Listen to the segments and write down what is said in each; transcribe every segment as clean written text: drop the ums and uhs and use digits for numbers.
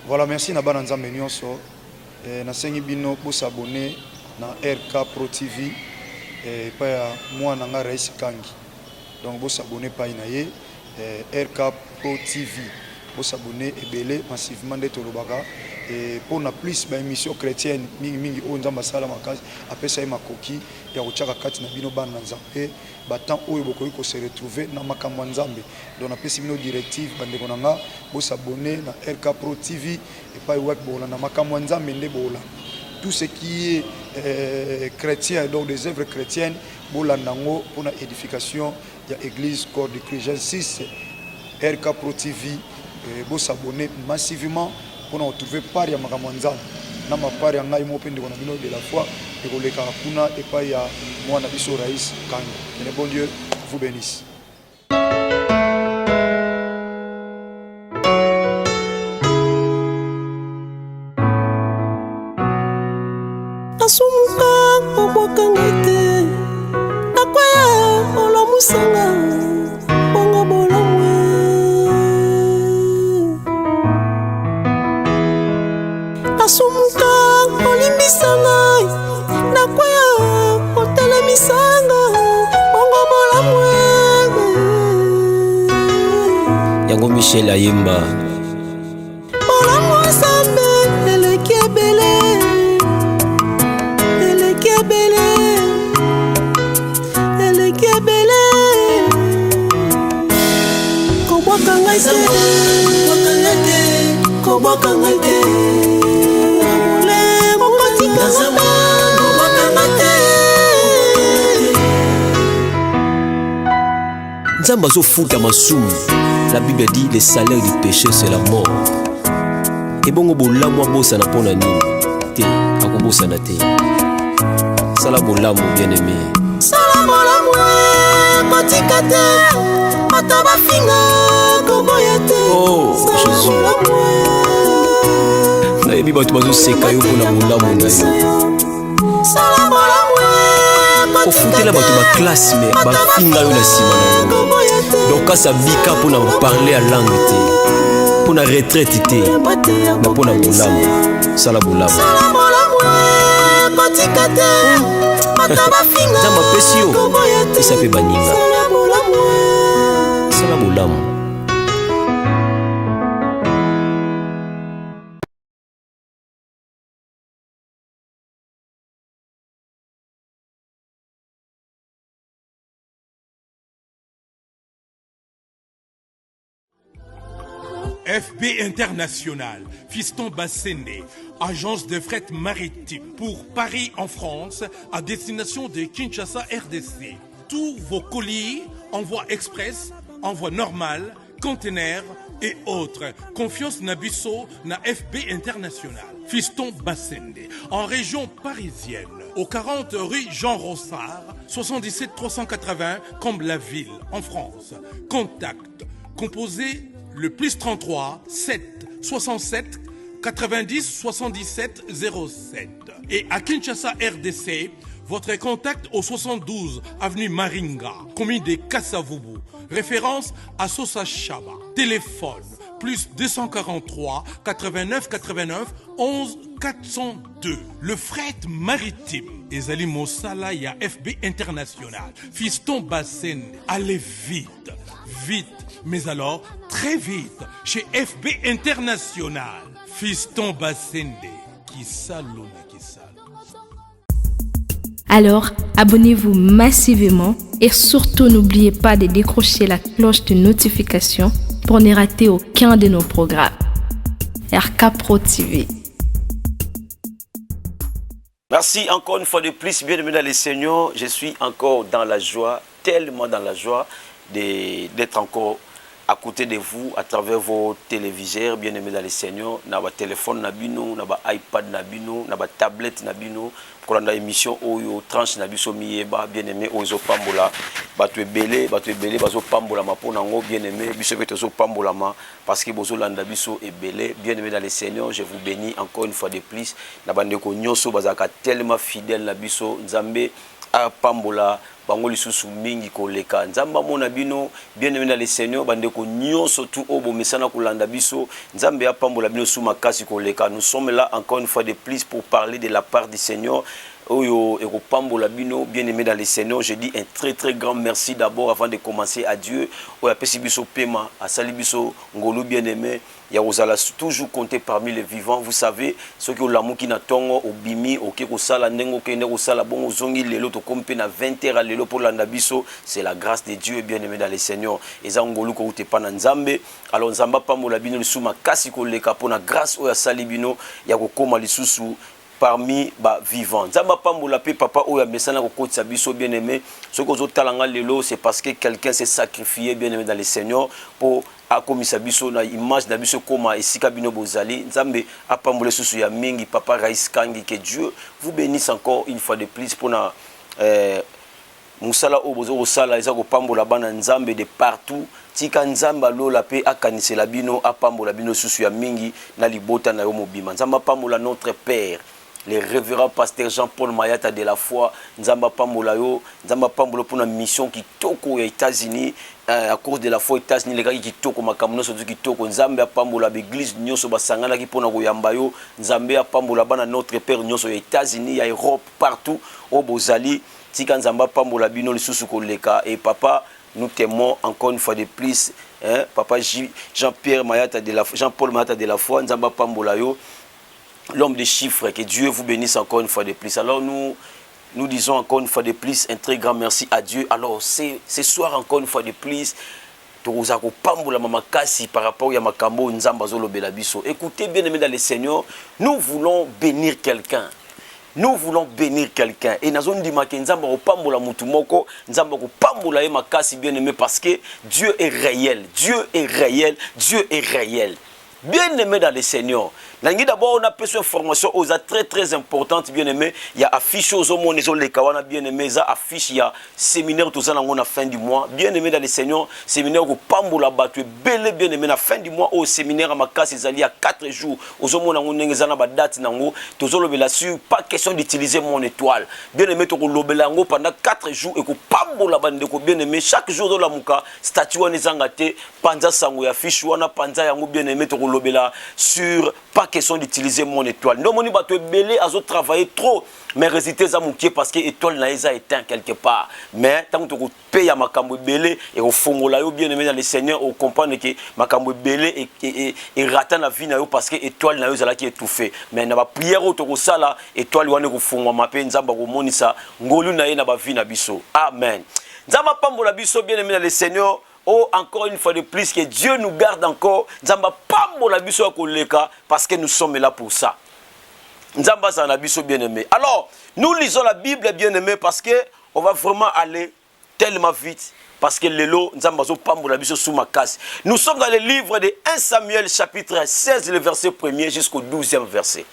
Voilà, merci na bana nzambe nyonso. Nasengi bino pour s'abonner na RK Pro TV et pa ya moi nanga Rais Kangi. Donc vous s'abonner pa inaye RK Pro TV. Vous s'abonner et belé massivement de Tolobaka et pour na plus ba émission chrétienne mingi o nzamba sala makazi apesa e makoki ya kochaka kati na bino bana nzambe batant oyo bokoki ko se retrouver na makambo nzambe. Donc na pesi bino directive bande konanga vous s'abonner na RK Pro TV et pas web bola na makambo nzambe nde bola. Tout ce qui est chrétien, donc des œuvres chrétiennes, pour la édification de l'église Corps de Christ. J'insiste, RK Pro TV, vous s'abonner massivement pour nous retrouver par ya Makamanzam. Na ma part ya ngai mo pende kona bino de la foi et ko leka kuna et pas ya moi na biso Rais Kangi. Que le bon Dieu vous bénisse. Asumuka obokangete nakwaya olamusanga bongo bolamwe Asumuka olimbisanga nakwaya otelemisanga bongo bolamwe Yango Michel Ayemba bolamwe sambe elekebele Nzamba zo futa masumu. La Bible dit le salaire du péché c'est la mort. Et bongo bolamwa bosa na pona nini te akobosa na te. Sala bolamu bien aimé. Sala bolamu kotikate mataba finga koboyete. Oh Jésus. Na yebi bato bazo seka yo pona bolamu na yo. Sala bolamu ofutela bato ba classe mais ba finga yo na sima na yo. Donc kasa bika pona parler à langue te. Pona retraite te. Na pona bolamu. Sala bolamu. Sala bolamu kotikate mataba finga. Nzamba pesi yo. Isa pe baninga. Sala bolamu. FB International, Fiston Bassende, agence de fret maritime pour Paris en France, à destination de Kinshasa RDC. Tous vos colis, envoi express, envoi normal, conteneurs et autres. Confiance Nabisso na FB International, Fiston Bassende, en région parisienne, au 40 rue Jean Rossard, 77 380 Comble-la-Ville, en France. Contact, composé le plus 33 7 67 90 77 07. Et à Kinshasa RDC, votre contact au 72 avenue Maringa, commune de Kassavubu. Référence à Sosa Chaba. Téléphone plus 243 89 89 11 402. Le fret maritime. Ezali Mosala ya FB International. Fiston Bassende. Allez vite, vite. Mais alors, très vite, chez FB International, Fiston Bassende, qui salue, qui salue. Alors, abonnez-vous massivement et surtout n'oubliez pas de décrocher la cloche de notification pour ne rater aucun de nos programmes. RK Pro TV. Merci encore une fois de plus, bien-aimés dans les Seigneurs. Je suis encore dans la joie, tellement dans la joie d'être encore à côté de vous à travers vos téléviseurs, bien aimés dans les Seigneurs, na ba téléphone na bino, na ba iPad na bino, na ba tablette na bino, pour la émission oyo tranche na biso miyeba, bien aimé ozo pambola, bato ebele, bazo pambola ma pona ngo bien aimé, biso beto zo pambola ma parce que bozo landa biso ebele, bien aimé dans les Seigneurs, je vous bénis encore une fois de plus, na bande ko nyoso bazaka tellement fidèle na biso, Nzambe apambola bango lisusu mingi koleka nzamba mona bino bien aimé dans le Seigneur bandeko nyonso tout obo mesana kolanda biso nzambe apambola bino sous makasi koleka. Nous sommes là encore une fois de plus pour parler de la part du Seigneur. Oyo et pambola bino bien aimé dans le Seigneur. Je dis un très grand merci d'abord avant de commencer à Dieu. Oya pesi biso pema asali biso ngolu bien aimé. Ya ozala toujours compter parmi les vivants. Vous savez ce que l'amour qui na tongo obimi oke ko sala ndengo ke ndeko sala bon ozongi lelo to kompe na 20h lelo pour landa biso, c'est la grâce de Dieu bien aimé dans le Seigneur. Eza ngolu ko utepa na nzambe. Alors nzamba pambola bino lisuma kasi ko leka pona grâce oya sali bino ya ko koma lisusu parmi ba vivants. Nzamba pambola pe papa oya mesana ko kotisa biso bien aimé. Ce que zo talanga lelo c'est parce que quelqu'un s'est sacrifié bien aimé dans le Seigneur pour akomisa biso na image na biso koma esika bino bozali. Nzambe apambola susu ya mingi papa Rais Kangi, que Dieu vous bénisse encore une fois de plus pour na musala obozo osala eza ko pambola bana nzambe de partout. Tika nzamba lola pe akanisela bino apambola bino susu ya mingi na libota na yo mobima. Nzamba pambola notre père le révérend pasteur Jean-Paul Mayata de la foi. Nzamba pambola yo, nzamba pambola pour une mission qui toko aux États-Unis à cause de la foi États-Unis les gars qui toko makamno so qui toko nzamba pambola l'église nyoso basangana ki pona koyamba yo nzamba pambola bana notre père nyoso aux États-Unis à Europe partout au bozali tika nzamba pambola bino lisusu koleka. Et papa nous t'aimons encore une fois de plus papa Jean-Pierre Mayata de la Jean-Paul Mayata de la foi nzamba pambola yo l'homme des chiffres, que Dieu vous bénisse encore une fois de plus. Alors nous disons encore une fois de plus un très grand merci à Dieu. Alors ce soir encore une fois de plus, par rapport à Makambo Nzamba Zolo Belabiso. Écoutez bien aimé dans le Seigneur, nous voulons bénir quelqu'un. Nous voulons bénir quelqu'un. Et nous avons dit que Nzamba Pambola Mutumoko, Nzamba Pambola et Makasi bien aimé parce que Dieu est réel. Dieu est réel. Dieu est réel. Bien aimé dans le Seigneur. D'abord, on a besoin d'informations très importantes, bien aimé. Il y a affiche aux hommes, les kawana, bien aimé. Il y a affiche, il y a séminaire, tout ça, à la fin du mois. Bien aimé dans le Seigneur, séminaire au Pambola Batue, bel et bien aimé, à la fin du mois, au séminaire à Makas, il y a 4 jours. Aux hommes, on a une date, pas question d'utiliser mon étoile. Bien aimé, tu as pendant 4 jours, et que Pambola Bandeko, bien aimé, chaque jour dans la Mouka, statue, on est engagé, Panza Sango, affiche, on a Panza, bien aimé, tu as sur pas question d'utiliser mon étoile. Non, mon bateau belé a travaillé trop. Mais résultats à moukier parce que l'étoile n'a pas éteint quelque part. Mais tant que tu payes à Makambo belé et au fond, là, bien aimé dans le Seigneur, on comprend que Makambo belé et ratant la vie parce que l'étoile n'a pas qui étouffé. Mais n'a pas prière autour de ça là, étoile ou au fond, ma peine, Nzamba ou monisa, ngolu n'a pas vie na biso. Amen. Nzamba pambola biso bien aimé dans le Seigneur. Oh, encore une fois de plus, que Dieu nous garde encore. Nzamba pambola biso koleka parce que nous sommes là pour ça. Nzamba sana biso bien aimé. Alors, nous lisons la Bible bien aimé parce que on va vraiment aller tellement vite parce que lelo Nzamba zo pambola biso sous ma casse. Nous sommes dans le livre de 1 Samuel chapitre 16 le verset 1er jusqu'au 12e verset.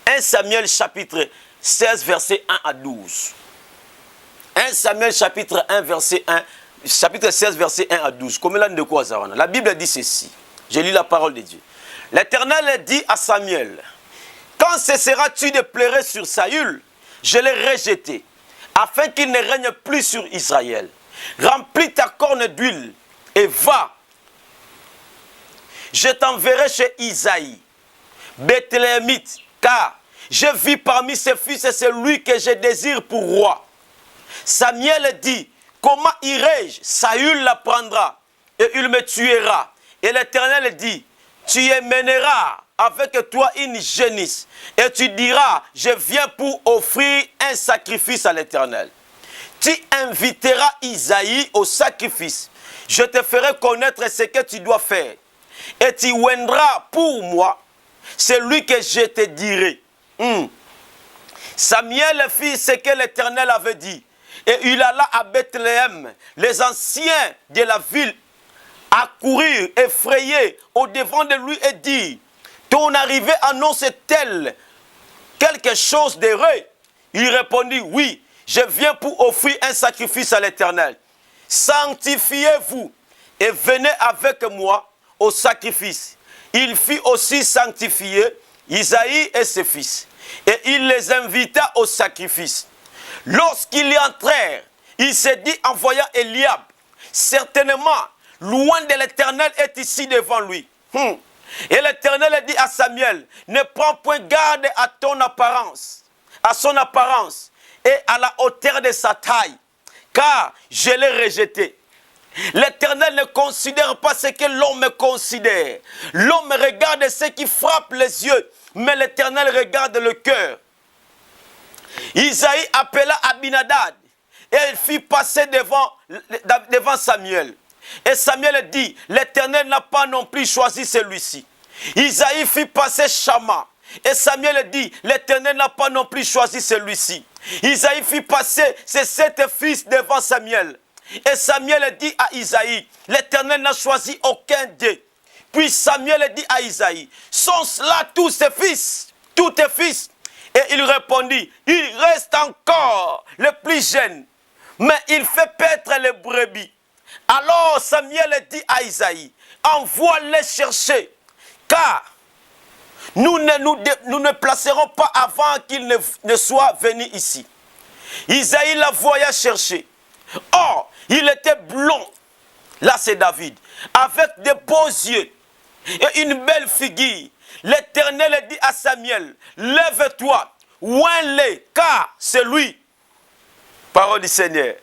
1 Samuel chapitre 16 verset 1 à 12. 1 Samuel chapitre 1 verset 1 chapitre 16, verset 1 à 12. La Bible dit ceci. Je lis la parole de Dieu. L'Éternel dit à Samuel, quand cesseras-tu de pleurer sur Saül, je l'ai rejeté, afin qu'il ne règne plus sur Israël. Remplis ta corne d'huile et va. Je t'enverrai chez Isaïe, Bethléemite, car je vis parmi ses fils et c'est lui que je désire pour roi. Samuel dit, comment irai-je? Saül la prendra et il me tuera. Et l'Éternel dit, tu mèneras avec toi une génisse et tu diras, je viens pour offrir un sacrifice à l'Éternel. Tu inviteras Isaïe au sacrifice. Je te ferai connaître ce que tu dois faire. Et tu oindras pour moi celui que je te dirai. Samuel fit ce que l'Éternel avait dit. Et il alla à Bethléem. Les anciens de la ville accoururent effrayés au devant de lui et dirent, ton arrivée annonce-t-elle quelque chose d'heureux? Il répondit, oui, je viens pour offrir un sacrifice à l'Éternel. Sanctifiez-vous et venez avec moi au sacrifice. Il fit aussi sanctifier Isaïe et ses fils. Et il les invita au sacrifice. Lorsqu'ils entrèrent, il s'est dit en voyant Eliab, certainement, loin de l'Éternel est ici devant lui. Et l'Éternel a dit à Samuel, ne prends point garde à ton apparence, à son apparence et à la hauteur de sa taille, car je l'ai rejeté. L'Éternel ne considère pas ce que l'homme considère. L'homme regarde ce qui frappe les yeux, mais l'Éternel regarde le cœur. Isaïe appela Abinadab et il fit passer devant Samuel. Et Samuel dit, l'Éternel n'a pas non plus choisi celui-ci. Isaïe fit passer Shama. Et Samuel dit, l'Éternel n'a pas non plus choisi celui-ci. Isaïe fit passer ses 7 fils devant Samuel. Et Samuel dit à Isaïe, l'Éternel n'a choisi aucun d'eux. Puis Samuel dit à Isaïe, sont cela tous ses fils, tous tes fils? Et il répondit, il reste encore le plus jeune, mais il fait paître les brebis. Alors Samuel dit à Isaïe, envoie-les chercher, car nous ne placerons pas avant qu'il ne soit venu ici. Isaïe la voya chercher. Or, il était blond, là c'est David, avec de beaux yeux et une belle figure. L'Éternel dit à Samuel, lève-toi, oins-les, car c'est lui. Parole du Seigneur.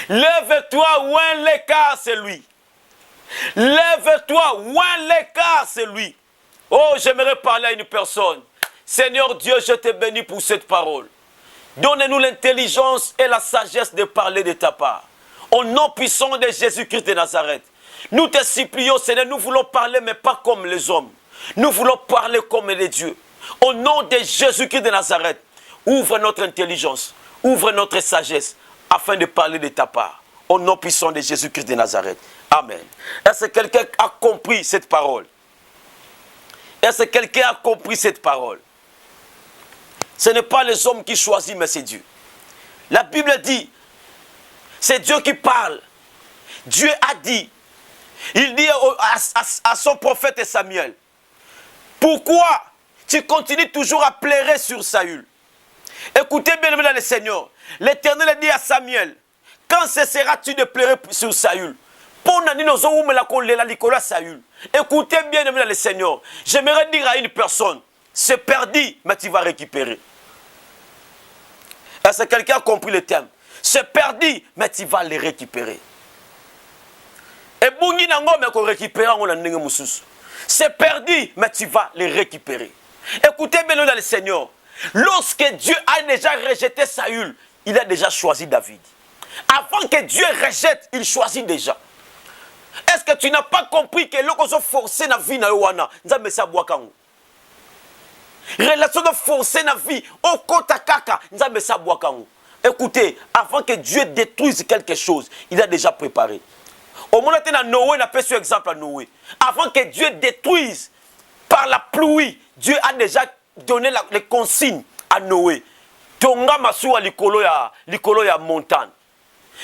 Lève-toi, oins-les, car c'est lui. Lève-toi, oins-les, car c'est lui. Oh, j'aimerais parler à une personne. Seigneur Dieu, je te bénis pour cette parole. Donne-nous l'intelligence et la sagesse de parler de ta part. Au nom puissant de Jésus-Christ de Nazareth. Nous te supplions, Seigneur, nous voulons parler, mais pas comme les hommes. Nous voulons parler comme les dieux. Au nom de Jésus-Christ de Nazareth, ouvre notre intelligence, ouvre notre sagesse, afin de parler de ta part. Au nom puissant de Jésus-Christ de Nazareth. Amen. Est-ce que quelqu'un a compris cette parole? Est-ce que quelqu'un a compris cette parole? Ce n'est pas les hommes qui choisissent, mais c'est Dieu. La Bible dit, c'est Dieu qui parle. Dieu a dit, il dit à son prophète Samuel, pourquoi tu continues toujours à pleurer sur Saül? Écoutez bien dans le Seigneur. L'Éternel dit à Samuel, quand cesseras-tu de pleurer sur Saül? Écoutez bien dans le Seigneur. J'aimerais dire à une personne, c'est perdu, mais tu vas récupérer. Est-ce que quelqu'un a compris le thème? C'est perdu, mais tu vas les récupérer. Et c'est perdu, mais tu vas les récupérer. Écoutez bien dans le Seigneur. Lorsque Dieu a déjà rejeté Saül, il a déjà choisi David. Avant que Dieu rejette, il choisit déjà. Est-ce que tu n'as pas compris que lorsqu'on forcé la vie, relation de forcer la vie, au kota kaka, écoutez, avant que Dieu détruise quelque chose, il a déjà préparé. Au moment où Noé n'a pas ce exemple à Noé. Avant que Dieu détruise par la pluie, Dieu a déjà donné les consignes à Noé. Tonga masou à likolo ya montagne.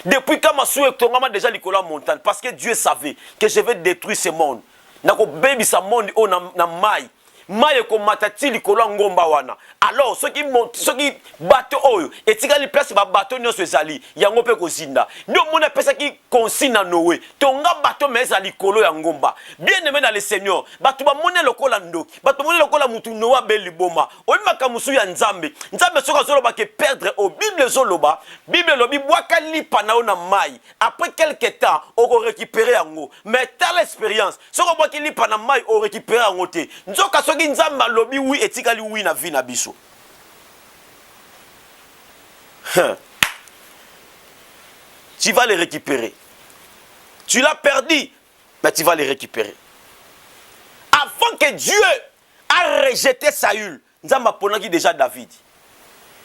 Depuis quand masou tonga déjà likolo ya montagne, parce que Dieu savait que je vais détruire ce monde. Nako baby sa monde o na mai. Mai ko matati likolo ngomba wana. Alors ceux qui montent, ceux qui bateau oyo, et tikali place ba bateau nyonso ezali, yango pe ko zinda. Ndio mona pesa ki consigne na Noé. Tonga bateau meza likolo ya ngomba. Bien aimé dans le Seigneur, bato ba mona lokola ndoki, bato mona lokola mutu Noa beliboma. Oyimaka musu ya Nzambe. Nzambe soka zoloba ke perdre au Bible zoloba, Bible lobi bwaka lipa na ona mai. Après quelque temps, on va récupérer yango. Mais t'as l'expérience, soka bwaka lipa na mai on récupérer yango te. Nzoka soki Nzamba lobi oui etikali oui na vie na biso. Tu vas les récupérer. Tu l'as perdu, mais tu vas les récupérer. Avant que Dieu a rejeté Saül, Nzamba ponaki déjà David.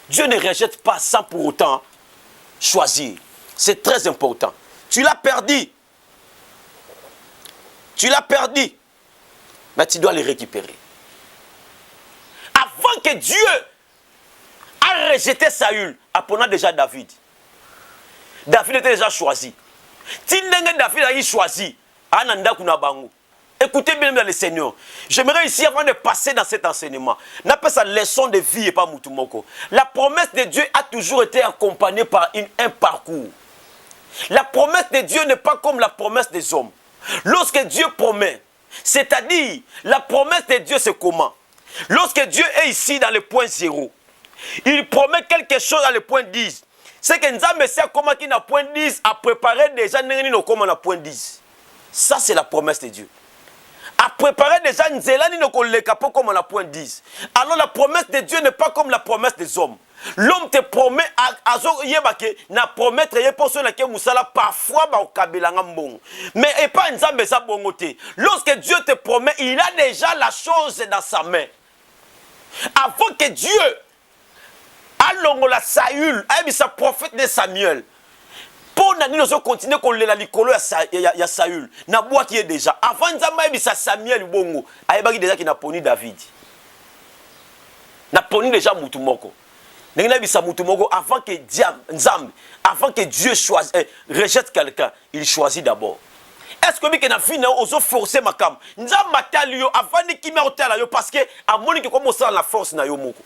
Dieu ne rejette pas sans pour autant choisir. C'est très important. Tu l'as perdu. Tu l'as perdu, mais tu dois les récupérer. Avant que Dieu a rejeté Saül, apprenant déjà David. David était déjà choisi. Si David a choisi, Ananda kuna bango. Écoutez bien le Seigneur. J'aimerais ici, avant de passer dans cet enseignement, n'appelle ça leçon de vie et pas Moutoumoko. La promesse de Dieu a toujours été accompagnée par un parcours. La promesse de Dieu n'est pas comme la promesse des hommes. Lorsque Dieu promet, c'est-à-dire, la promesse de Dieu, c'est comment? Lorsque Dieu est ici dans le point 0, il promet quelque chose dans le point 10. C'est que Nzambe sait comment qu'il n'a point 10 à préparer déjà comme on a point 10. Ça, c'est la promesse de Dieu. À préparer déjà Nzelani comme on a point 10. Alors la promesse de Dieu n'est pas comme la promesse des hommes. L'homme te promet na promettre pour ceux qui musala parfois ba okabelanga mbongo. Mais et pas Nzambe sa bongoté. Lorsque Dieu te promet, il a déjà la chose dans sa main. Avant que Dieu a la Saül, a sa prophète de Samuel. Pour nous continuer qu'on la licolo ya Saül. Na boîte qui est déjà. Avant Nzambe a sa Samuel bongo. A déjà qui n'a poni David. N'a poni déjà Moutoumoko. Avant que Nzambe, avant que Dieu rejette quelqu'un, il choisit d'abord. Est-ce que vous avez forcé ma cam? Nzambe matalio avant qu'il me otala yo parce que à mon que comme ça la force na yo moko.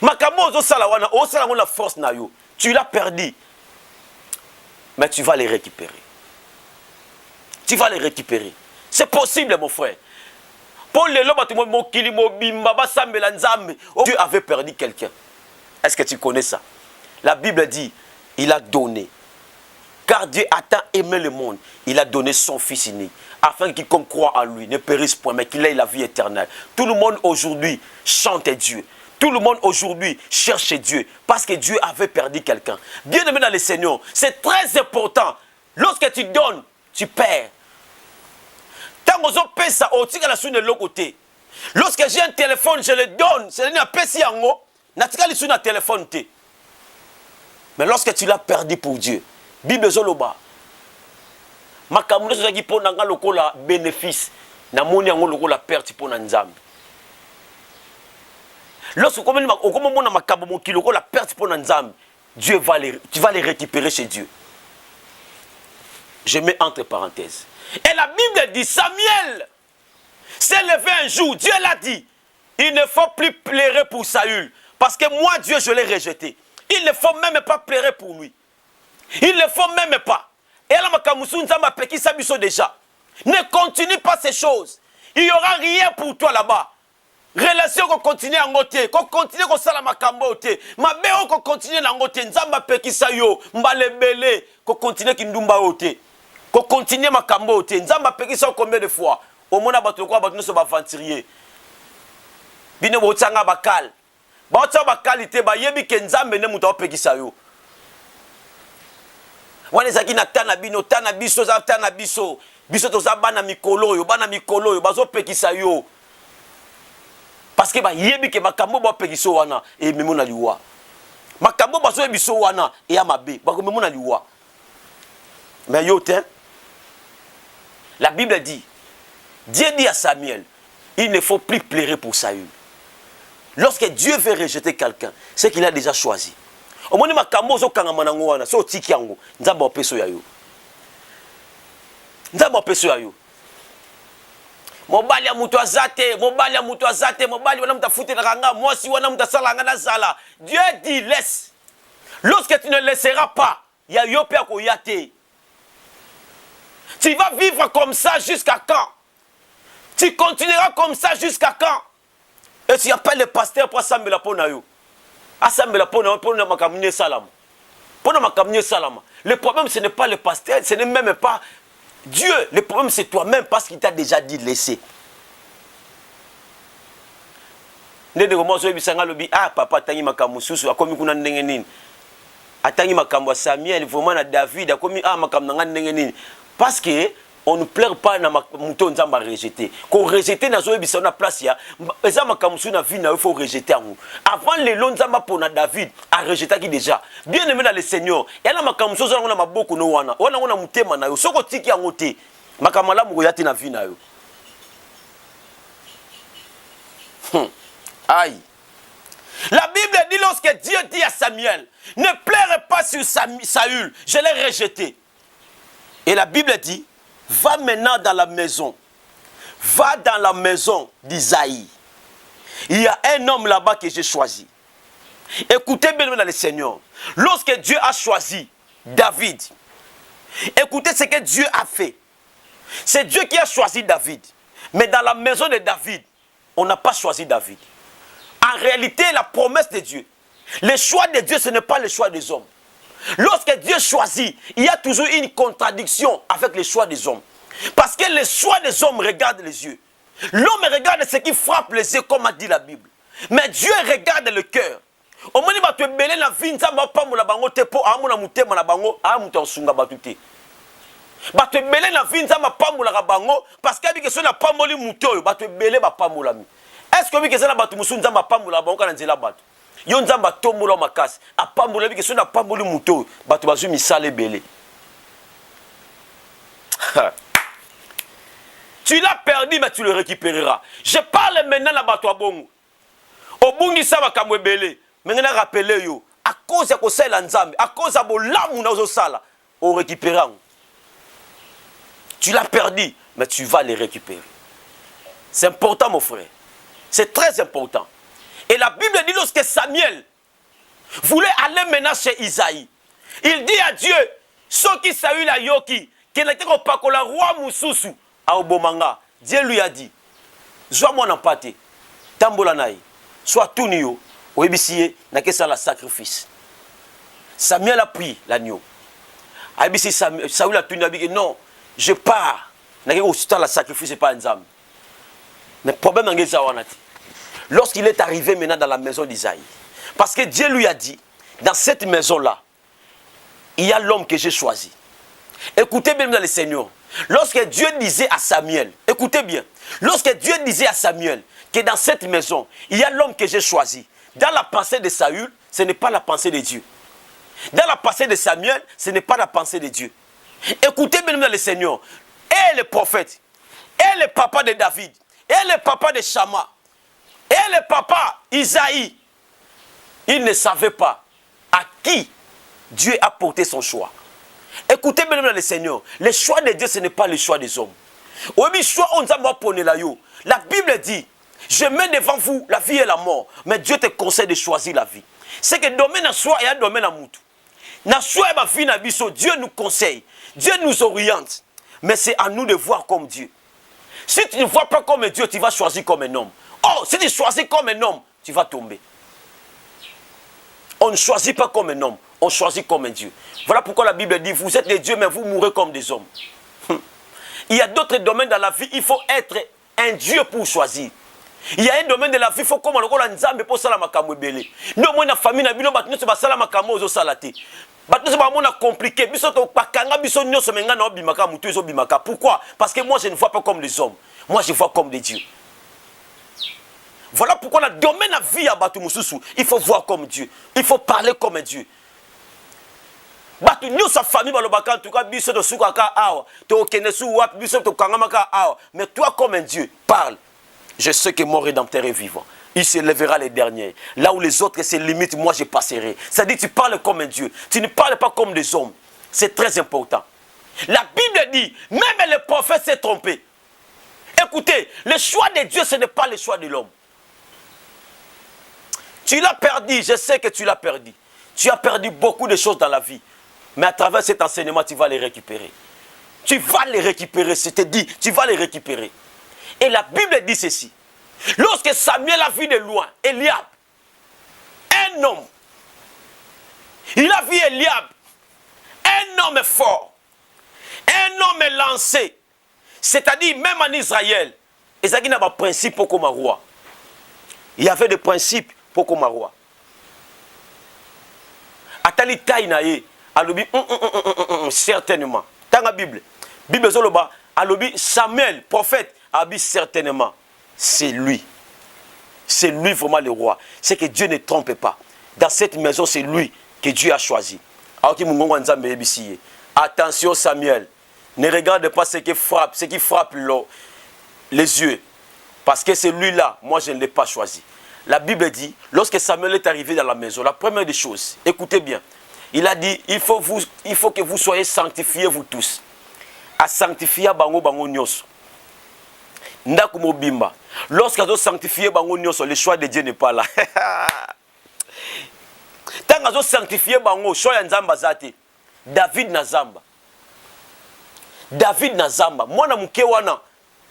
Ma cam ozo sala wana, o sala la force na yo. Tu l'as perdu. Mais tu vas les récupérer. Tu vas les récupérer. C'est possible mon frère. Pour les lobes mon kilimo bimba ba sambela Nzambe, Dieu avait perdu quelqu'un. Est-ce que tu connais ça? La Bible dit, il a donné. Car Dieu a tant aimé le monde, il a donné son Fils unique, afin que quiconque croit en lui ne périsse point, mais qu'il ait la vie éternelle. Tout le monde aujourd'hui chante Dieu. Tout le monde aujourd'hui cherche Dieu, parce que Dieu avait perdu quelqu'un. Bien aimé dans le Seigneur, c'est très important. Lorsque tu donnes, tu perds. Tant que tu payes ça, tu as de l'autre côté. Lorsque j'ai un téléphone, je le donne. C'est un PC en haut. Téléphone. Mais lorsque tu l'as perdu pour Dieu, Bible Zoloba, Makamuno qui pour nanga lokola bénéfice, na moni ango lokola perte pour Nzambe. Lorsque comme mona makabo mo ki lokola perte pour Nzambe, tu vas les récupérer chez Dieu. Je mets entre parenthèses. Et la Bible dit Samuel s'est levé un jour, Dieu l'a dit, il ne faut plus pleurer pour Saül. Parce que moi, Dieu, je l'ai rejeté. Il ne faut même pas pleurer pour lui. Il ne faut même pas. Et là, déjà. Ne continue pas ces choses. Il n'y aura rien pour toi là-bas. Relation qu'on continue à ngote. Qu'on continue à sala makambo te. Ma béo qu'on continue à ngote. Nzamba pekisa yo. Mbalebele. Qu'on continue à ndumba ote. Qu'on continue à makambo te. Nzamba pekisa combien de fois? Au moins, on va battre nos aventuriers. Bine botanga bakal. Baotsa ba qualité ba yebi ke Nzambe ne muta opekisa yo. Wana zaki na tana bino tana biso za tana biso. Biso to za bana mikolo yo bazo pekisa yo. Parce que ba yebi ke makambo ba pekiso wana e memona liwa. Makambo bazo biso wana e amabe ba ko memona liwa. Mais yo te la Bible dit Dieu dit à Samuel, il ne faut plus pleurer pour Saül. Lorsque Dieu veut rejeter quelqu'un, c'est qu'il a déjà choisi. Au moment où makambo zo kangama ngo wana, so tiki yango, nzamba opeso ya yo. Nzamba opeso ya yo. Mobali ya mutu azate, mobali wana mutafute na kanga, mwasi wana mutasala ngana sala. Dieu dit laisse. Lorsque tu ne laisseras pas, ya yo pe ko yate. Tu vas vivre comme ça jusqu'à quand? Tu continueras comme ça jusqu'à quand? Et tu appelles le pasteur pour assembler la ponayo. Assembler la ponayo pour ne makamine salam. Pour ne makamine salam. Le problème ce n'est pas le pasteur, ce n'est même pas Dieu. Le problème c'est toi-même parce qu'il t'a déjà dit laisser. Ndenge mo so bisanga lobi ah papa tangi makamu susu akomi kuna ndenge nini. Atangi makambo Samuel vraiment na David akomi ah makambo nga ndenge nini. Parce que on ne pleure pas na mouton nzamba rejeter. Qu'on rejeter na zo ebisa na place ya eza makamusu na vie na il faut rejeter en. Avant les lonzamba pour na David a rejeté qui déjà. Bien aimé dans le Seigneur. Et là makamusu zo na maboko no wana. Wana ngona mutema na yo. Soko tiki yango te. Makamala mu yati na vie na yo. Aïe. La Bible dit lorsque Dieu dit à Samuel, ne pleure pas sur Saül, je l'ai rejeté. Et la Bible dit, va maintenant dans la maison, va dans la maison d'Isaïe. Il y a un homme là-bas que j'ai choisi. Écoutez bien dans le Seigneur. Lorsque Dieu a choisi David, écoutez ce que Dieu a fait. C'est Dieu qui a choisi David. Mais dans la maison de David, on n'a pas choisi David. En réalité, la promesse de Dieu, le choix de Dieu, ce n'est pas le choix des hommes. Lorsque Dieu choisit, il y a toujours une contradiction avec le choix des hommes. Parce que le choix des hommes regarde les yeux. L'homme regarde ce qui frappe les yeux, comme a dit la Bible. Mais Dieu regarde le cœur. Au moment où tu es belé la vie, tu pas mon bango te po amuna mutema na bango amuta osunga batute. Ba tu es belé la vie, tu pas mon bango parce que bi que na pas moli muto ba tu es belé ba pas molami. Est-ce que bi que na batu musunza ba pas mon bango kana nzela batu. Yo nzamba tombola makasi a pas mon bi que na pas moli muto ba tu bazu misale belé. Tu l'as perdu, mais tu le récupéreras. Je parle maintenant à Bato Abongo. Au Bungi Saba Kamwebele. Mais je rappelle yo. À cause de la Nzambe, à cause de l'amour dans sala, on récupérera. Tu l'as perdu, mais tu vas le récupérer. C'est important, mon frère. C'est très important. Et la Bible dit lorsque Samuel voulait aller maintenant chez Isaïe, il dit à Dieu, ce qui s'est eu la yoki, qui n'était pas que le roi Moussousou. Aobomanga, Dieu lui a dit, Zoa mon empaté, tambola naï, soit tout nio, ou ebisiye, n'a que ça la sacrifice. Samuel a pris l'agneau. Aibisi Saül a tenu, dit non, je pars, n'a que aussi la sacrifice, c'est pas un zam. Mais le problème est lorsqu'il est arrivé maintenant dans la maison d'Isaïe, parce que Dieu lui a dit, dans cette maison-là, il y a l'homme que j'ai choisi. Écoutez bien dans le Seigneur. Lorsque Dieu disait à Samuel, écoutez bien, lorsque Dieu disait à Samuel que dans cette maison, il y a l'homme que j'ai choisi, dans la pensée de Saül, ce n'est pas la pensée de Dieu. Dans la pensée de Samuel, ce n'est pas la pensée de Dieu. Écoutez bien dans le Seigneur, et le prophète, et le papa de David, et le papa de Shama, et le papa Isaïe, ils ne savaient pas à qui Dieu a porté son choix. Écoutez bien le Seigneur, le choix de Dieu, ce n'est pas le choix des hommes. La Bible dit, je mets devant vous la vie et la mort, mais Dieu te conseille de choisir la vie. C'est que domaine à soi et un domaine à moutou. Dieu nous conseille, Dieu nous oriente, mais c'est à nous de voir comme Dieu. Si tu ne vois pas comme Dieu, tu vas choisir comme un homme. Oh, si tu choisis comme un homme, tu vas tomber. On ne choisit pas comme un homme, on choisit comme un Dieu. Voilà pourquoi la Bible dit, vous êtes des dieux, mais vous mourrez comme des hommes. Il y a d'autres domaines dans la vie, il faut être un Dieu pour choisir. Il y a un domaine de la vie, il faut comme on a nzambe pour salamakamu belé. Nous, moi, na famille, na bino, batnu, ba salamakamu ozo salate. Batnu, ba mona compliqué. Biso to pakanga, biso nyoso menga na obimaka, mutu ozo bimaka. Pourquoi? Parce que moi, je ne vois pas comme les hommes. Moi, je vois comme des dieux. Voilà pourquoi le domaine de la vie à Batou Moussousou, il faut voir comme Dieu. Il faut parler comme un Dieu. Batou nous sa famille balobaka en tout cas biso to sukaka awa to kenesu wap biso to kangamaka awa mais toi comme un Dieu parle. Je sais que mon rédempteur est vivant. Il se lèvera les derniers. Là où les autres se limitent, moi je passerai. C'est-à-dire tu parles comme un Dieu. Tu ne parles pas comme des hommes. C'est très important. La Bible dit, même le prophète s'est trompé. Écoutez, le choix de Dieu, ce n'est pas le choix de l'homme. Tu l'as perdu, je sais que tu l'as perdu. Tu as perdu beaucoup de choses dans la vie. Mais à travers cet enseignement, tu vas les récupérer. Tu vas les récupérer, c'est dit, tu vas les récupérer. Et la Bible dit ceci. Lorsque Samuel a vu de loin Eliab, un homme, il a vu Eliab, un homme fort, un homme lancé. C'est-à-dire, même en Israël, il y a des principes pour comme roi. Il y avait des principes pour comme roi. Atali taïnaye, alobi, certainement. Dans la Bible, Bible zoloba, alobi, Samuel, prophète, alobi certainement. C'est lui. C'est lui vraiment le roi. C'est que Dieu ne trompe pas. Dans cette maison, c'est lui que Dieu a choisi. Attention Samuel, ne regarde pas ce qui frappe les yeux. Parce que celui-là, moi je ne l'ai pas choisi. La Bible dit, lorsque Samuel est arrivé dans la maison, la première des choses, écoutez bien, il a dit, il faut que vous soyez sanctifiés vous tous. À sanctifier bango bango nyos. ndako mobimba. Lorsqu'ils ont sanctifié bango nyonso, le choix de Dieu n'est pas là. Tant qu'ils ont sanctifié bango, choix ya nzamba zate. David na zamba. David na zamba. Mwana muke wana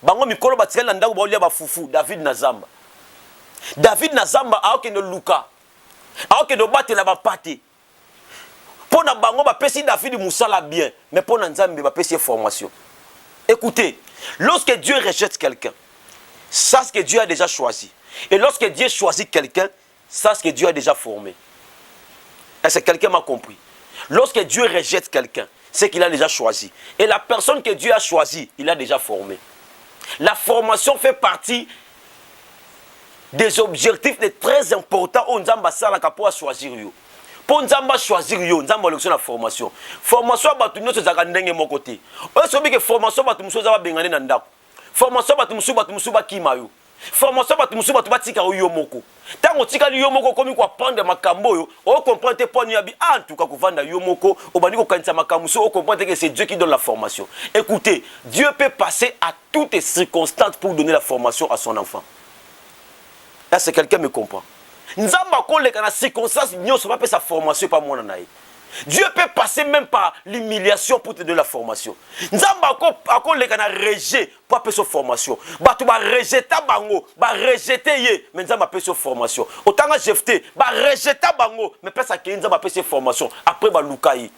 bango mikolo batikala ndako baolia ba fufu. David na zamba. David na zamba aokende luka. Aokende batela ba pate. Pona bango ba pesi David musala bien, mais pona nzambe ba pesi formation. Écoutez, lorsque Dieu rejette quelqu'un, sache ce que Dieu a déjà choisi. Et lorsque Dieu choisit quelqu'un, sache ce que Dieu a déjà formé. Est-ce que quelqu'un m'a compris? Lorsque Dieu rejette quelqu'un, c'est qu'il a déjà choisi. Et la personne que Dieu a choisie, il a déjà formé. La formation fait partie des objectifs très importants où Nzamba Salaka pour choisir yo. Pour Nzamba choisir yo, Nzamba lection la formation. Formation batu nyoso zaka ndenge mon côté. Oyo que formation batu muso za bengane na ndako. Formation batu muso ba kima yo. Formation batu muso batu batika yo moko. Tango tika yo moko komi kwa prendre makambo yo, o comprendre te poni yabi en tout cas kovanda yo moko, o bandi ko kanisa makambo so o comprendre que c'est Dieu qui donne la formation. Écoutez, Dieu peut passer à toutes les circonstances pour donner la formation à son enfant. Là c'est quelqu'un me comprend. Nzamba ko le kana circonstances nyonso pas sa formation pas mona naï. Dieu peut passer même par l'humiliation pour te donner la formation. Nzamba ko le kana rejet pour passer sa formation. Batu ba rejeter bango, ba rejeter ye, mais nzamba passer sa formation. Autant Jephté, ba rejeter bango, mais pesa ke nzamba passer formation après ba lukai.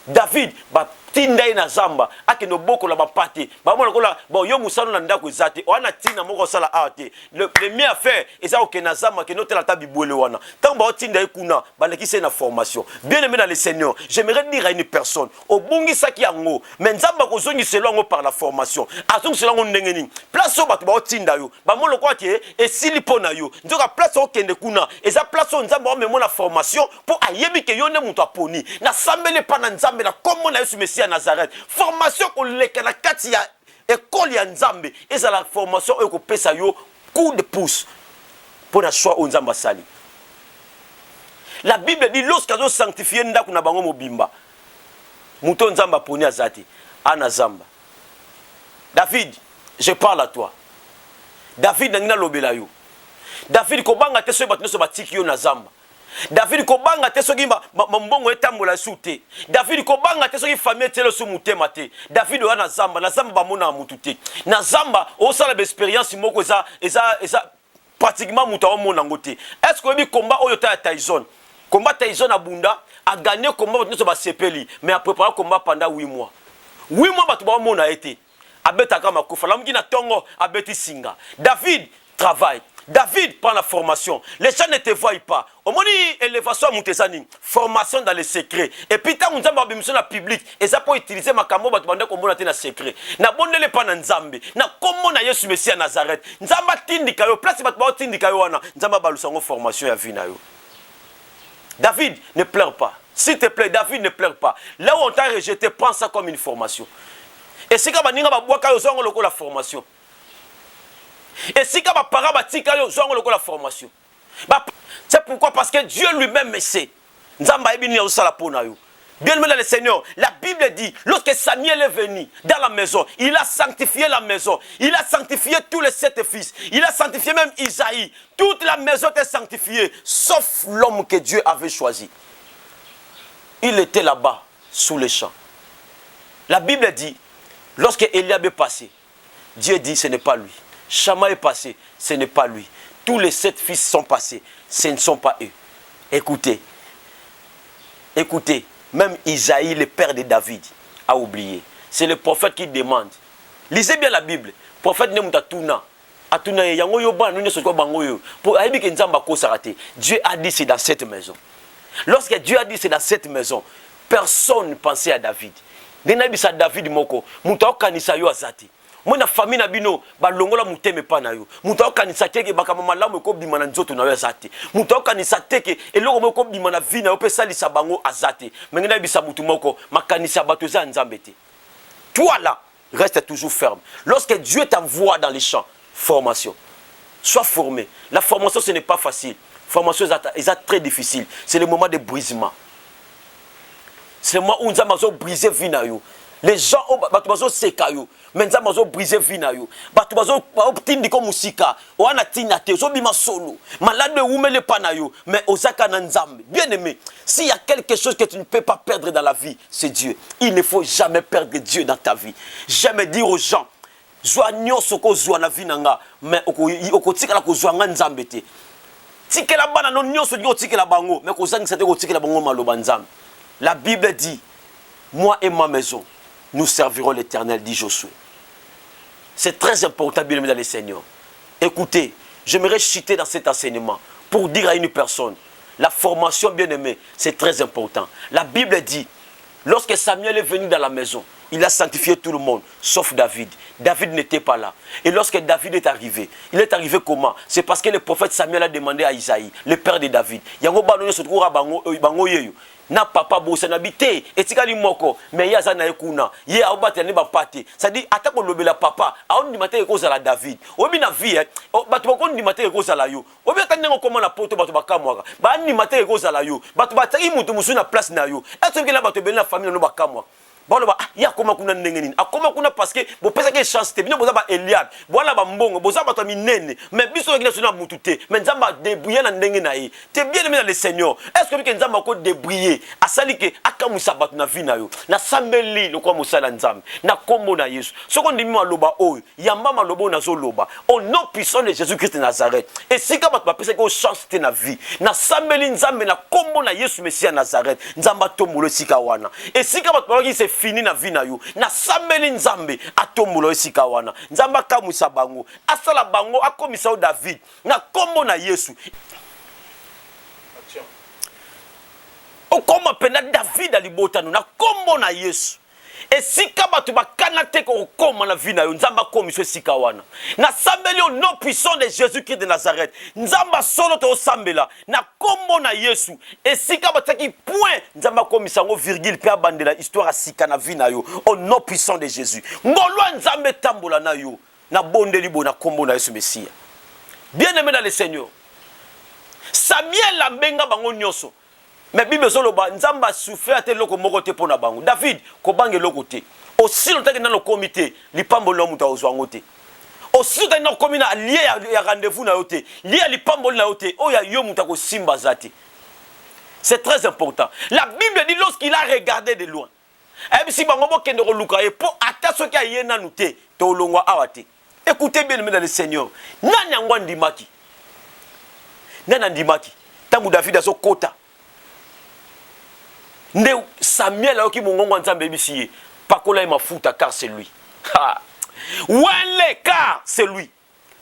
David ba tinda ina zamba ake no boko la bapate ba mona kola bon yo musano na ndako ezate wana tina moko sala ate le mieux à faire eza ok na zamba ke notela ta bibwele wana tant ba tinda ekuna ba lekise na formation. Bien aimé dans le Seigneur, j'aimerais dire à une personne au bungi saki yango mais nzamba ko zongi selongo par la formation azongi selongo ndengeni place o batu ba tinda yo ba mona ko ate esili pona yo nzoka place o kende kuna eza place o nzamba o memo na formation pour ayebi ke yo ne muto aponi na sambele pa na nzambe na komo na Yesu Messia à Nazareth. Formation qu'on leka na kati ya école ya Nzambe et ça la formation ko pesa yo coup de pouce pour la choix au Nzamba sali. La Bible dit lorsqu'ils ont sanctifié ndako na bango mobimba muto Nzamba poni azati ana Zamba. David, je parle à toi. David nangina lobela yo. David ko banga te so batino so batiki yo na Zamba. David kobanga te soki mbongo etambola sute. David kobanga te soki famille telo su mutema te. David wana na zamba ba mona mutu te. Na zamba o sala expérience moko eza pratiquement muta o mona ngote. Est-ce que bi combat oyo ta Tyson? Combat Tyson abunda a gagné combat nso ba sepeli mais a préparé combat pendant 8 mois. 8 mois batu ba mona été. Abeta kama kufa lamuki na tongo abeti singa. David travaille. David prend la formation. Les gens ne te voient pas. Au moment où élévation à Moutezani, formation dans les secrets. Et puis, tant que nous avons besoin de public, et ça peut utiliser ma caméra pour demander comment on a des secrets. Na bonne les pas Nzambe. Na comment na Yesu Messia à Nazareth. Nzamba tindika yo. Place bat ba tindika yo wana. Nzamba balusango formation ya vina yo. David, ne pleure pas. S'il te plaît, David, ne pleure pas. Là où on t'a rejeté, prends ça comme une formation. Et si quand baninga ba boaka yo zongo loko la formation. Et si quand parents batika yo zongo loko la formation. C'est pourquoi parce que Dieu lui-même sait. Nzamba ebini ya usala pona yo. Bien aimé dans le Seigneur, la Bible dit, lorsque Samuel est venu dans la maison, il a sanctifié la maison, il a sanctifié tous les 7 fils, il a sanctifié même Isaïe. Toute la maison était sanctifiée, sauf l'homme que Dieu avait choisi. Il était là-bas, sous les champs. La Bible dit, lorsque Eliab est passé, Dieu dit, ce n'est pas lui. Shama est passé, ce n'est pas lui. Tous les 7 fils sont passés, ce ne sont pas eux. Écoutez, même Isaïe, le père de David, a oublié. C'est le prophète qui demande. Lisez bien la Bible. Le prophète ne m'a Dieu a dit c'est dans cette maison. Lorsque Dieu a dit c'est dans cette maison, personne ne pensait à David. David moko, kanisa yo azati. Mona famille na bino ba longola muteme pa na yo. Muta okanisa teke bakama malamu ko bima na nzoto na yo azati. Muta okanisa teke eloko moko bima na vie na yo pe salisa bango azati. Mengena bisa mutu moko makanisa bato za nzambe te. Toi là, reste toujours ferme. Lorsque Dieu t'envoie dans les champs, formation. Sois formé. La formation ce n'est pas facile. Formation est très difficile. C'est le moment de brisement. C'est le moment où nous avons brisé vie na yo. Les gens bato bazo sekayo, menza bazo briser vie na yo. Bato bazo tindi ko musika, wana tina te zo bima solo. Malade oumele pa na yo, mais ozaka na nzambe. Bien-aimé, s'il y a quelque chose que tu ne peux pas perdre dans la vie, c'est Dieu. Il ne faut jamais perdre Dieu dans ta vie. Jamais dire aux gens zwa nyonso ko zwa na vie nanga, mais oko tikala ko zwa nga nzambe te. Tikela bana no nyonso nyo tikela bango, mais ko zangisa te ko tikela bango maloba nzambe. La Bible dit, moi et ma maison, nous servirons l'Éternel, dit Josué. C'est très important, bien aimé dans le Seigneur. Écoutez, j'aimerais citer dans cet enseignement pour dire à une personne, la formation, bien aimé, c'est très important. La Bible dit, lorsque Samuel est venu dans la maison, il a sanctifié tout le monde, sauf David. David n'était pas là. Et lorsque David est arrivé, il est arrivé comment? C'est parce que le prophète Samuel a demandé à Isaïe, le père de David, na papa bosa na bité etikali moko mais yaza na ekuna ye aobata ne bapate ça dit atako lobela papa aon di maté ko za la David obi na vie bato bakon di maté ko za la yo obi atanengo koma na poto bato bakamwa ba ni maté ko za la yo bato bataki mutu musu na place na yo est-ce que la bato bela famille no bakamwa baloba ya koma kuna ndenge nini akoma kuna parce que bo pesa ke chance te bino boza ba Eliab voilà ba mbongo boza bato minene mais biso ngina sona mutu te mais nzamba débrouiller na ndenge na ye te bien aimé dans le Seigneur est-ce que nzamba ko débrouiller asali ke akamusa bato na vie na yo na sambeli lokwa musala nzambe na kombo na Yesu soko ndimi maloba oyo yamba maloba na zo loba au nom puissant de Jésus-Christ de Nazareth et si ka bato ba pesa ko chance te na vie na sambeli nzambe na kombo na Yesu Messie à Nazareth nzamba tombolo sika wana et si ka bato ba ki se fini na vie na yo na sambeli nzambe atombolo esika wana nzamba akamwisa bango asala bango akomisa o David na kombo na Yesu okoma pena David alibota na kombo na Yesu esika bato bakana te ko koma na vie na yo nzamba komiso esika wana na sambeli au nom puissant de Jésus-Christ de Nazareth nzamba solo to sambela na kombo na Yesu esika bataki point nzamba komisa ngo virgule pe abandela histoire asika na vie na yo au nom puissant de Jésus ngolwa nzambe tambola na yo na bondeli bona kombo na Yesu Messia. Bien aimé dans le Seigneur, Samuel la benga bango nyoso mais Bible soloba nzamba souffert te loko moko te pona bango David ko bange loko te aussi longtemps que dans le comité lipambo lo muta ozwango te aussi longtemps dans komina lié ya rendez-vous na yote lié lipambo na yote oya yo muta ko simba zate. C'est très important. La Bible dit lorsqu'il a regardé de loin si bango bo kende ko luka e po ata soki ayena nute to longwa awate. Écoutez bien dans le Seigneur, nani yango ndimaki nani ndimaki tangu David azo kota nde Samuel ayoki mongongo nzambe bisiye pakola mafuta car c'est lui wale car c'est lui.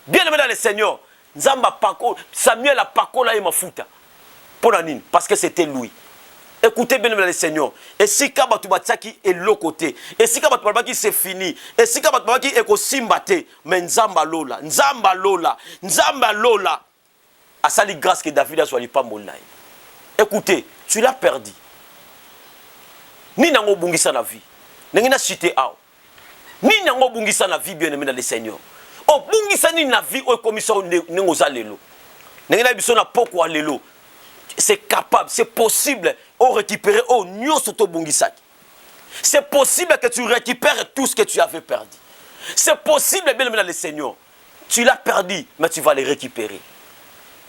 Bien aimé dans le Seigneur, nzamba pako Samuel a pakola mafuta pour nini parce que c'était lui. Écoutez bien dans le Seigneur, et si kabatu bataki et l'autre côté et si kabatu babaki c'est fini et si kabatu babaki eko simbate mais nzamba lola asali grâce que David a soit pas molai. Écoutez, tu l'as perdu. Ni nango bungisa na vie. Nengina cité ao. Ni nango bungisa na vie bien aimé dans le Seigneur. O bungisa ni na vie o commission nengo za lelo. Nengina biso na poko lelo. C'est capable, c'est possible de récupérer au nyoso to bungisaki. C'est possible que tu récupères tout ce que tu avais perdu. C'est possible bien aimé dans le Seigneur. Tu l'as perdu mais tu vas le récupérer.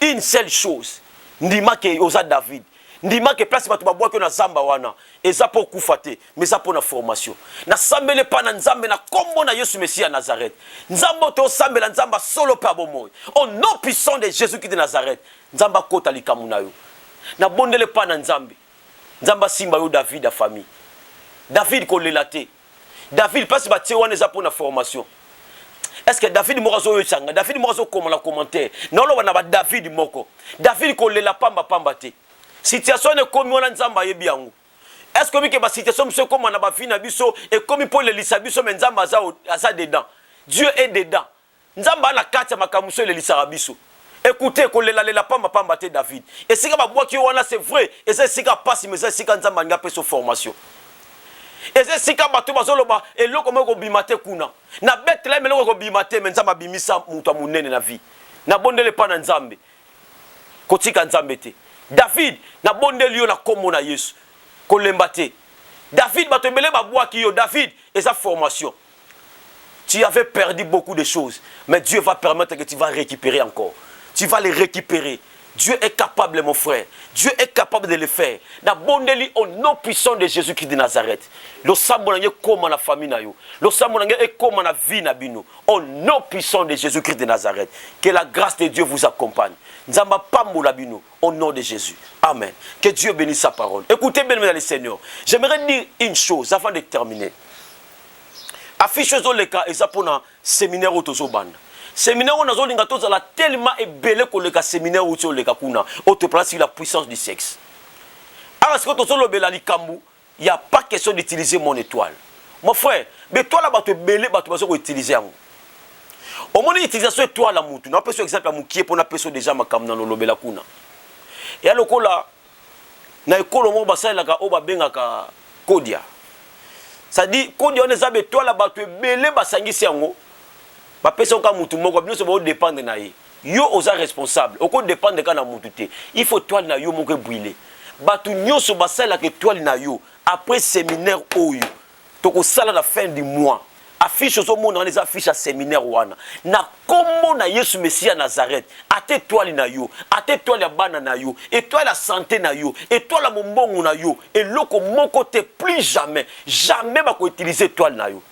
Une seule chose. Ndima ke oza David. Ndima ke place bato babwa ke na zamba wana eza pour kufate mais za pour na formation na sambele pa na nzambe na kombo na Yesu Messie à Nazareth nzambo to sambela nzamba solo pa bomoy au nom puissant de Jésus-Christ de Nazareth nzamba kota likamu na yo na bondele pa na nzambe nzamba simba yo David a famille David ko lelate David place ba tie wana eza pour na formation. Est-ce que David morazo yo changa David morazo comme la commentaire non lo wana ba David moko David ko lela pamba te situation ne komi wana nzamba yebi yango. Est-ce que mike ba situation monsieur comme na ba fina biso et comme pour le lisa biso mais nzamba aza dedans. Dieu est dedans. Nzamba na kati makamuso le lisa biso. Écoutez ko lela pamba te David. Et si ka ba boki wana c'est vrai et c'est si ka passe mais c'est si ka nzamba nga peso formation. Et c'est si ka bato bazoloba et loko moko bimate kuna. Na Bethlehem loko ko bimate mais nzamba bimisa mutu munene na vie. Na bondele pa na nzambe. Kotika nzambe te. David na bondeli yo na kombo na Yesu. Kolembate. David, David, et sa formation. Tu avais perdu beaucoup de choses, mais Dieu va permettre que tu vas récupérer encore. Tu vas les récupérer. Dieu est capable, mon frère. Dieu est capable de le faire. Na bondeli au nom puissant de Jésus-Christ de Nazareth. Le sambolangé comme la famille na yo. Le sambolangé est comme la vie na bino. Au nom puissant de Jésus-Christ de Nazareth. Que la grâce de Dieu vous accompagne. Nzamba pambola bino. Au nom de Jésus. Amen. Que Dieu bénisse sa parole. Écoutez bien, mesdames et Seigneur. J'aimerais dire une chose avant de terminer. Affiche le cas et ça pour un séminaire au Tozobanda. Séminaire où nous avons tellement ébélé que le séminaire où nous avons place la puissance du sexe. Alors, ce que nous avons il n'y a pas question d'utiliser mon étoile. Mon frère, mais toi là-bas, tu es belé, tu vas utiliser. Au moment d'utilisation étoile, nous avons un exemple à Moukié pour nous déjà ma cam dans le lobé la kuna. Et alors là, na école au moment où la oba benga kodia. Ça dit kodia on est abé toi là-bas, tu es belé, basangi siango. Ba personne ka mutu moko bino se ba dépendre na ye yo oza responsable oko dépendre ka na mutu te il faut toi na yo moko brûler batu nyoso basala que toi na yo après séminaire oyo toko sala la fin du mois affiche au monde les affiches à séminaire wana na kombo na Yesu Messia Nazareth ate toi na yo ate toi la bana na yo et toi la santé na yo et toi la mombongo na yo et loko moko te plus jamais ba ko utiliser toi na yo.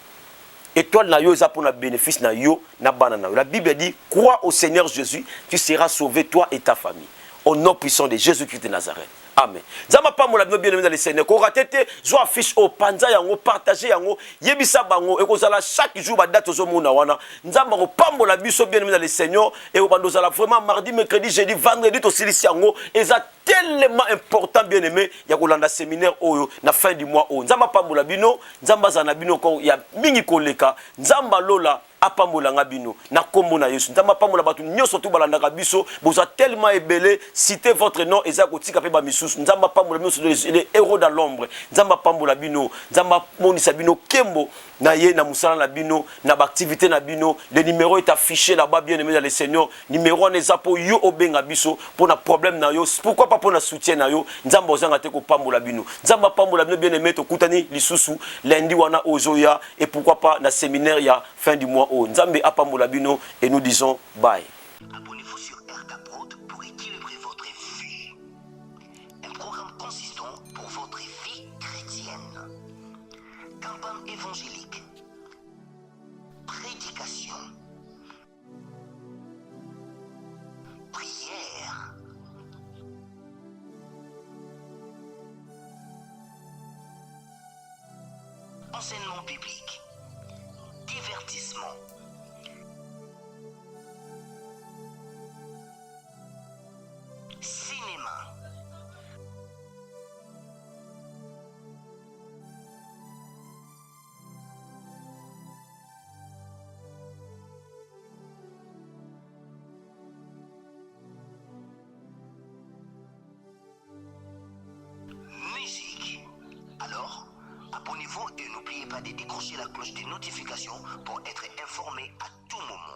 Étoile na yo ça pour le bénéfice na yo na banana. La Bible dit crois au Seigneur Jésus, tu seras sauvé toi et ta famille. Au nom puissant de Jésus-Christ de Nazareth. Amen. Zama pa mola bien aimé dans le Seigneur. Ko ratete zo affiche au panza yango partager yango yebisa bango et ko zala chaque jour ba date zo mona wana. Nzamba ko pambola biso bien aimé dans le Seigneur et au bando zala vraiment mardi, mercredi, jeudi, vendredi to silisi yango et ça tellement important bien aimé ya ko landa séminaire oyo na fin du mois o. Nzamba pambola bino, nzamba zana bino ko ya mingi koleka, nzamba lola apambola ngabino na kombo na Yesu ndama pambola batu nyoso tu balanda biso boza tellement ébélé citer votre nom et ça kotika pe ba misusu nzamba pambola biso les héros dans l'ombre nzamba pambola bino nzamba monisa bino kembo na ye na musala na bino na activité na bino le numéro est affiché là-bas bien aimé dans le Seigneur numéro neza po yo obenga biso pour na problème na yo pourquoi pas pour na soutien na yo nzamba ozanga te ko pambola bino nzamba pambola bino bien aimé to kutani lisusu lundi wana ozoya et pourquoi pas na séminaire ya fin du mois o nzambe apambola bino et nous disons bye. Abonnez-vous sur RK Prod pour équilibrer votre vie. Un programme consistant pour votre vie chrétienne. Campagne évangélique. Prédication. Prière. Enseignement biblique. Divertissement. Cinéma. Musique. Alors, abonnez-vous et n'oubliez pas de décrocher la cloche des notifications pour être informé à tout moment.